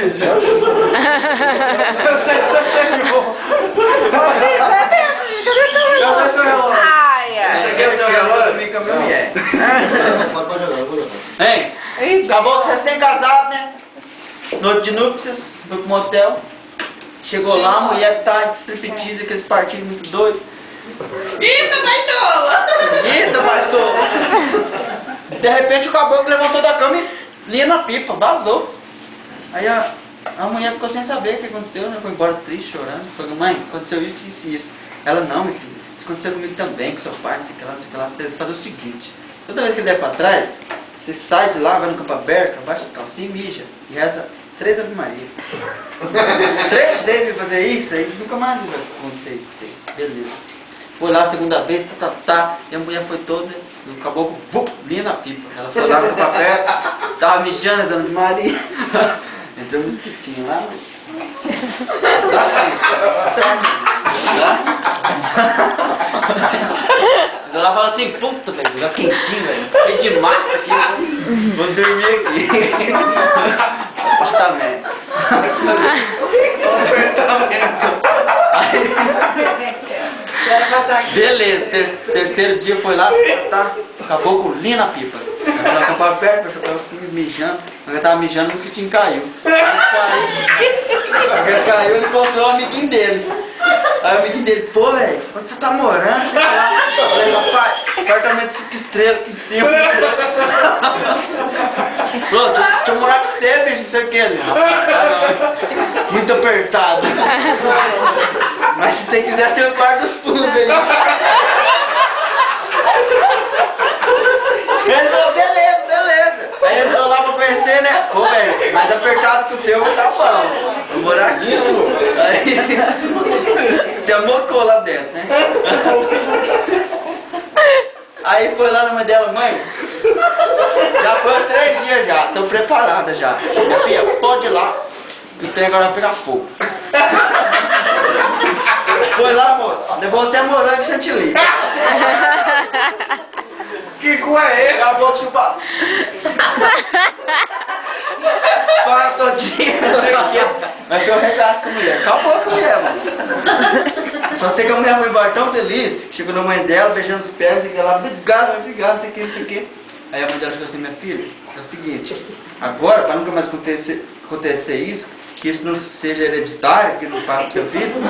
Lídia. Ai, ai. Esse aqui é o seu relógio? Fica a minha mulher. Hein? Acabou de recém-casado, né? Noite de núpcias, foi pro motel. Chegou lá, a mulher tá de striptease, aqueles partidos muito doidos. Isso, baitola! Isso, baitola! De repente o caboclo levantou da cama e lia na pipa, vazou. Aí a mulher ficou sem saber o que aconteceu, né? Foi embora triste, chorando. Falou, mãe, aconteceu isso, isso e isso. Ela, não, meu filho, isso aconteceu comigo também, com seu pai, não sei o que lá, não sei o que lá. Você faz o seguinte, toda vez que ele der pra trás, você sai de lá, vai no campo aberto, abaixa as calcinhas e mija. E reza 3 Ave Maria. 3 vezes fazer isso, aí nunca mais vai acontecer isso. Beleza. Foi lá a segunda vez, e a mulher foi toda, e o caboclo, linha na pipa. Ela foi lá no papel, tava mijando, dando de Maria. Entrou um mosquitinho lá, mas... Ela fala assim, puta, velho, tá quentinho, velho, cheio de massa aqui, vou dormir aqui. Apartamento. Beleza, terceiro dia foi lá, tá, acabou com linha na pipa. Ela ficou pra perto, eu tava mijando, ela tava mijando, o mosquitinho caiu. Ele caiu, ele encontrou o amiguinho dele. Aí o amiguinho dele, pô, velho, onde você tá morando? Eu falei, rapaz, apartamento 5 estrelas aqui em cima. Pronto, deixa eu morar com você, bicho, não sei o que. Rapaz, muito apertado. Mas se você quiser, tem o quarto dos fundos aí. Ele falou, beleza, beleza. Aí ele entrou lá pra conhecer, né? Pô, velho, mais apertado que o seu, tá bom. Vou morar aqui. Aí, se amocou lá dentro, né? Aí foi lá na mãe dela, mãe, já foi há 3 dias já, tô preparada já. Minha filha, pode ir lá, o trem agora vai pegar fogo. Foi lá, moço, levou até morango e chantilly. Que cu é ele? Acabou de chupar. Fala todinho. Mas eu regaço com a mulher. Acabou com a mulher, mano. Só sei que a mulher foi embora tão feliz, que chegou na mãe dela, beijando os pés, e ela, obrigado, não sei o que, não sei o que. Aí a mãe dela falou assim, minha filha, é o seguinte, agora, para nunca mais acontecer isso, que isso não seja hereditário, que não faça o seu filho, né?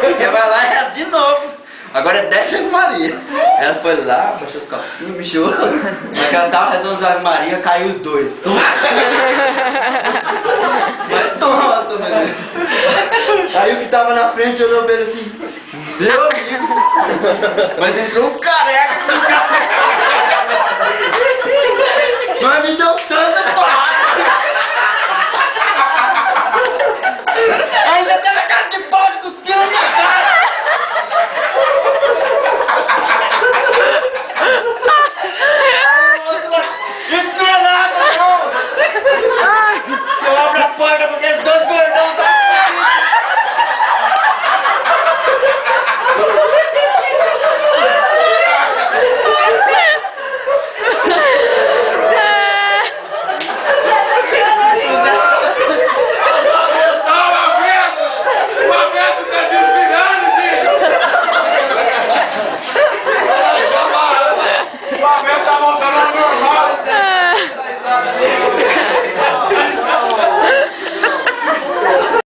Você vai lá e reza de novo. Agora é 10 Ave Maria. Ela foi lá, baixou os calcinhos, mijou. Mas ela tava rezando os Ave Maria, caiu os 2. Mas toma. Aí o que tava na frente olhou pra ele assim, meu amigo. Mas entrou um careca. Mas me deu sangue.